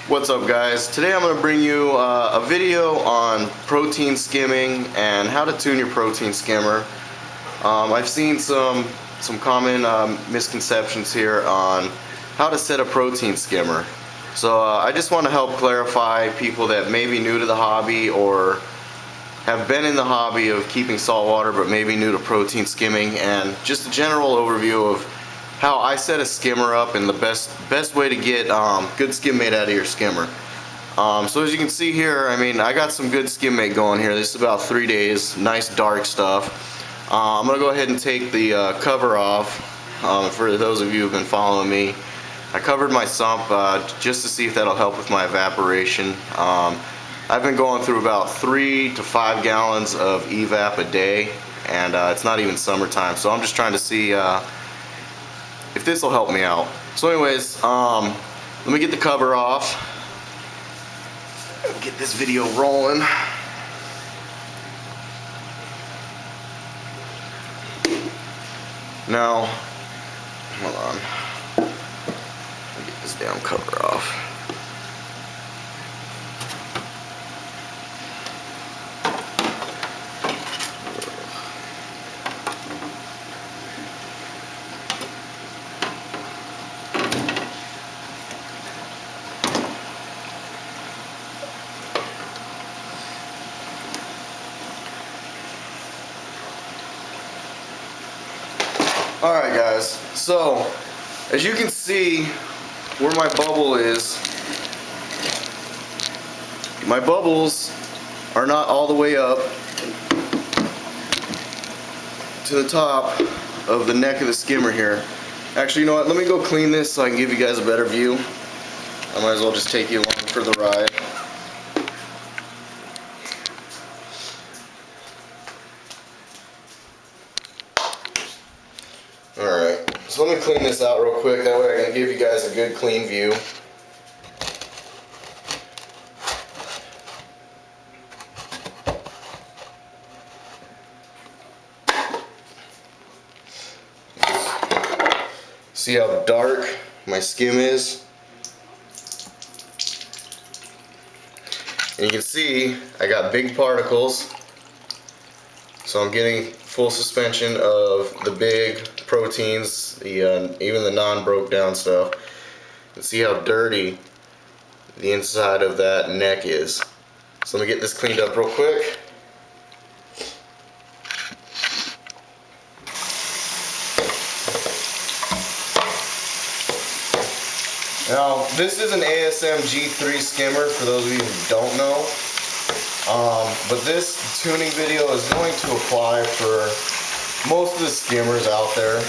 What's up, guys? Today I'm going to bring you a video on protein skimming and how to tune your protein skimmer. I've seen some common misconceptions here on how to set a protein skimmer. So I just want to help clarify people that may be new to the hobby or have been in the hobby of keeping salt water but maybe new to protein skimming, and just a general overview of how I set a skimmer up and the best way to get good skim mate out of your skimmer. So as you can see here, I got some good skim mate going here. This is about 3 days, nice dark stuff. I'm gonna go ahead and take the cover off. For those of you who've been following me, I covered my sump just to see if that'll help with my evaporation. I've been going through about 3 to 5 gallons of evap a day, and it's not even summertime, so I'm just trying to see if this will help me out. So anyways, let me get the cover off, get this video rolling. Now, hold on, let me get this damn cover off. Alright guys, so as you can see where my bubble is, my bubbles are not all the way up to the top of the neck of the skimmer here. Actually, you know what, let me go clean this so I can give you guys a better view. I might as well just take you along for the ride. Alright, so let me clean this out real quick, that way I can give you guys a good clean view. See how dark my skim is? And you can see I got big particles, so I'm getting full suspension of the big proteins, even the non-broke down stuff. And see how dirty the inside of that neck is. So let me get this cleaned up real quick. Now, this is an ASM G3 skimmer, for those of you who don't know. But this tuning video is going to apply for most of the skimmers out there.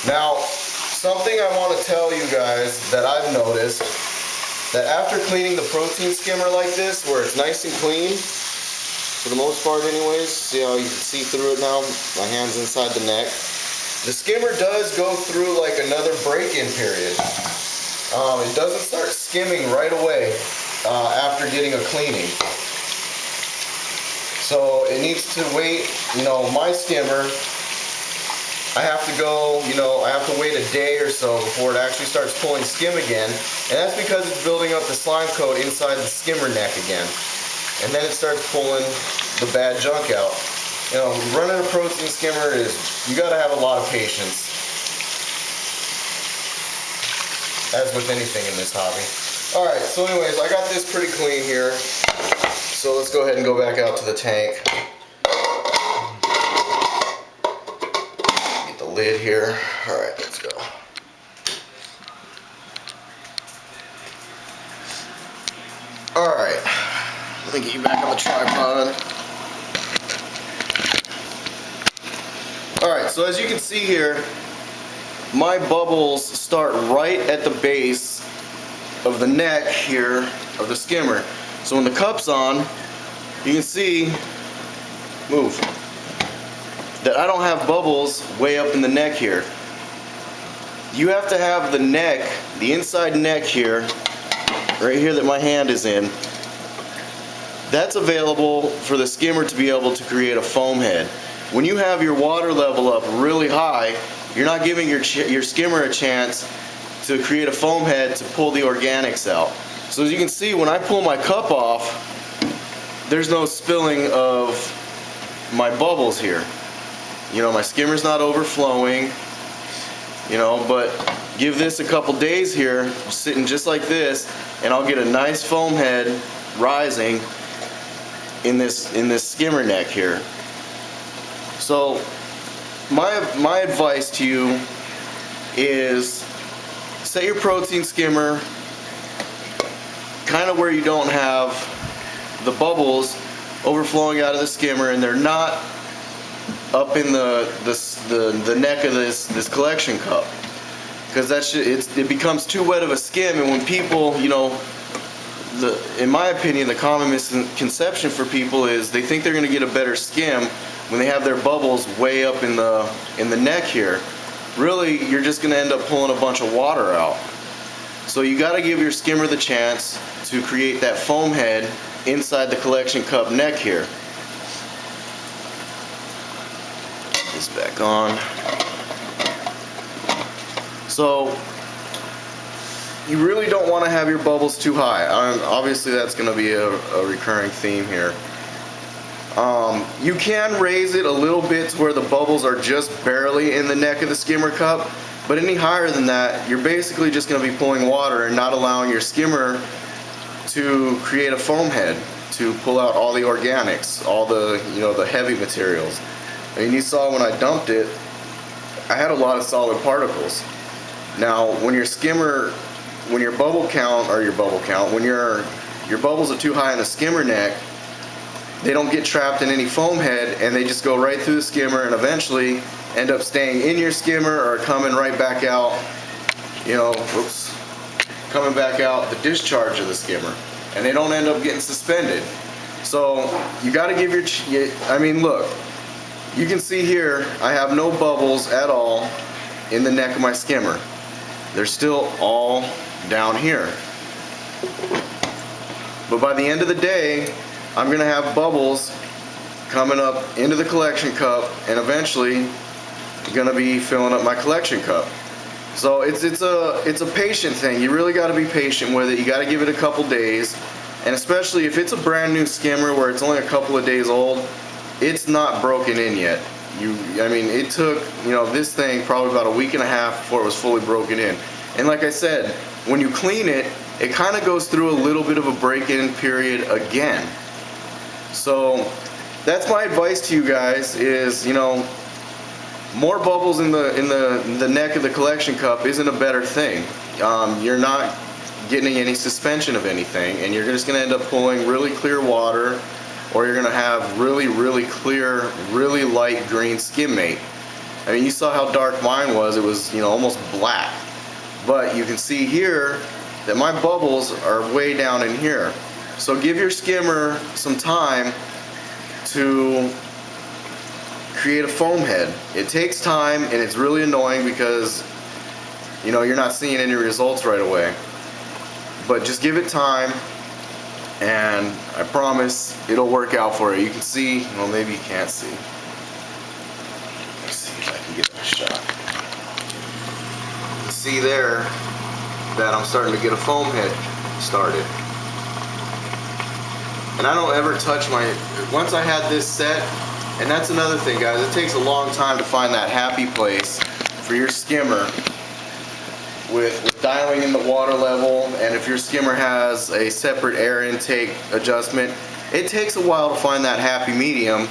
Now, something I want to tell you guys that I've noticed, that after cleaning the protein skimmer like this, where it's nice and clean, for the most part anyways, see how you can see through it now, my hand's inside the neck, the skimmer does go through like another break-in period. It doesn't start skimming right away after getting a cleaning. So it needs to wait, my skimmer, I have to go, I have to wait a day or so before it actually starts pulling skim again. And that's because it's building up the slime coat inside the skimmer neck again. And then it starts pulling the bad junk out. Running a protein skimmer you gotta have a lot of patience. As with anything in this hobby. Alright, so anyways, I got this pretty clean here. So let's go ahead and go back out to the tank. Lid here. Alright, let's go. Alright, let me get you back on the tripod. Alright, so as you can see here, my bubbles start right at the base of the neck here of the skimmer. So when the cup's on, you can see, move, that I don't have bubbles way up in the neck here. You have to have the neck, the inside neck here, right here that my hand is in, that's available for the skimmer to be able to create a foam head. When you have your water level up really high, you're not giving your skimmer a chance to create a foam head to pull the organics out. So as you can see, when I pull my cup off, there's no spilling of my bubbles here. You know, my skimmer's not overflowing, you know, but give this a couple days here, sitting just like this, and I'll get a nice foam head rising in this skimmer neck here. So my advice to you is set your protein skimmer kind of where you don't have the bubbles overflowing out of the skimmer and they're not up in the neck of this collection cup, because it becomes too wet of a skim. And when people, you know, in my opinion, the common misconception for people is they think they're going to get a better skim when they have their bubbles way up in the neck here. Really, you're just going to end up pulling a bunch of water out. So you got to give your skimmer the chance to create that foam head inside the collection cup neck here. Put this back on. So you really don't want to have your bubbles too high. Obviously that's going to be a recurring theme here. You can raise it a little bit to where the bubbles are just barely in the neck of the skimmer cup, but any higher than that, you're basically just going to be pulling water and not allowing your skimmer to create a foam head to pull out all the organics, all the, you know, the heavy materials. And you saw when I dumped it, I had a lot of solid particles. Now, when your skimmer, when your bubble count, when your bubbles are too high in the skimmer neck, they don't get trapped in any foam head and they just go right through the skimmer and eventually end up staying in your skimmer or coming right back out, you know, whoops, coming back out the discharge of the skimmer, and they don't end up getting suspended. So you got to give I mean, look, you can see here I have no bubbles at all in the neck of my skimmer. They're still all down here. But by the end of the day, I'm going to have bubbles coming up into the collection cup and eventually going to be filling up my collection cup. So it's a patient thing. You really got to be patient with it. You got to give it a couple days, and especially if it's a brand new skimmer where it's only a couple of days old, it's not broken in yet. I mean, it took, you know, this thing probably about a week and a half before it was fully broken in. And like I said, when you clean it, it kind of goes through a little bit of a break-in period again. So that's my advice to you guys is, you know, more bubbles in the neck of the collection cup isn't a better thing. You're not getting any suspension of anything, and you're just going to end up pulling really clear water, or you're going to have really, really clear, really light green skim mate. I mean, you saw how dark mine was. It was, you know, almost black. But you can see here that my bubbles are way down in here. So give your skimmer some time to create a foam head. It takes time and it's really annoying because, you know, you're not seeing any results right away. But just give it time and I promise it'll work out for you. You can see, well, maybe you can't see. Let's see if I can get a shot. You can see there that I'm starting to get a foam head started. And I don't ever touch once I had this set, and that's another thing, guys, it takes a long time to find that happy place for your skimmer with dialing in the water level, and if your skimmer has a separate air intake adjustment, it takes a while to find that happy medium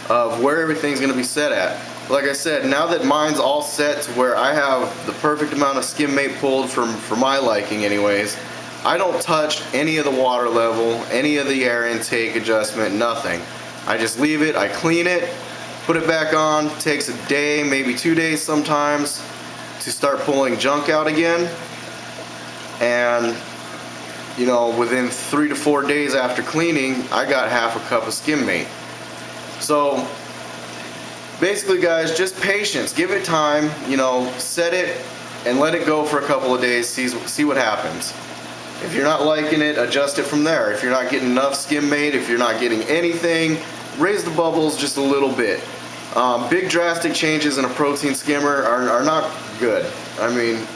of where everything's going to be set at. Like I said, now that mine's all set to where I have the perfect amount of skim mate pulled for my liking anyways, I don't touch any of the water level, any of the air intake adjustment, nothing. I just leave it, I clean it, put it back on. Takes a day, maybe 2 days sometimes to start pulling junk out again. And you know, within 3 to 4 days after cleaning, I got half a cup of skim mate. So basically guys, just patience, give it time, you know, set it and let it go for a couple of days, see what happens. If you're not liking it, adjust it from there. If you're not getting enough skim mate, if you're not getting anything, raise the bubbles just a little bit. Big drastic changes in a protein skimmer are not good. I mean,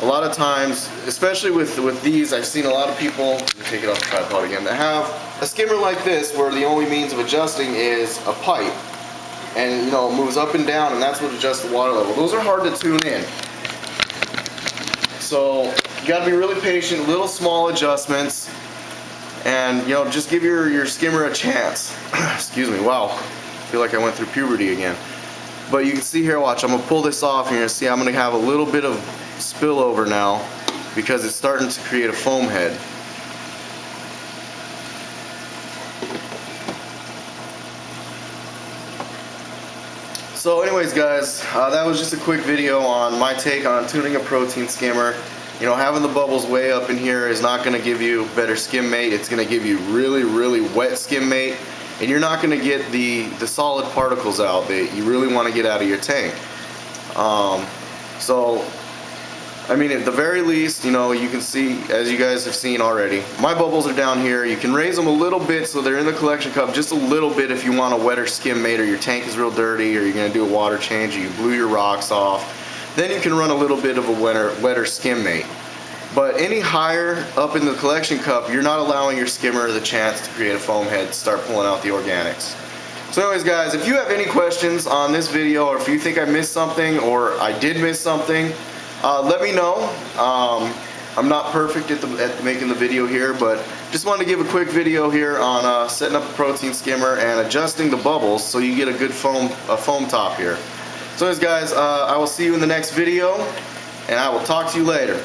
a lot of times, especially with these, I've seen a lot of people, let me take it off the tripod again, that have a skimmer like this where the only means of adjusting is a pipe. And you know, it moves up and down, and that's what adjusts the water level. Those are hard to tune in. So you gotta be really patient, little small adjustments, and you know, just give your skimmer a chance. Excuse me, wow. I feel like I went through puberty again. But you can see here, watch, I'm gonna pull this off and you're gonna see I'm gonna have a little bit of spillover now because it's starting to create a foam head. So anyways guys, that was just a quick video on my take on tuning a protein skimmer. You know, having the bubbles way up in here is not going to give you better skim mate. It's going to give you really, really wet skim mate, and you're not going to get the solid particles out that you really want to get out of your tank. So I mean, at the very least, you know, you can see, as you guys have seen already, my bubbles are down here. You can raise them a little bit so they're in the collection cup, just a little bit if you want a wetter skim mate, or your tank is real dirty, or you're going to do a water change, or you blew your rocks off. Then you can run a little bit of a wetter skim mate. But any higher up in the collection cup, you're not allowing your skimmer the chance to create a foam head to start pulling out the organics. So anyways guys, if you have any questions on this video, or if you think I missed something or I did miss something, let me know. I'm not perfect at making the video here, but just wanted to give a quick video here on setting up a protein skimmer and adjusting the bubbles so you get a good foam top here. So anyways guys, I will see you in the next video, and I will talk to you later.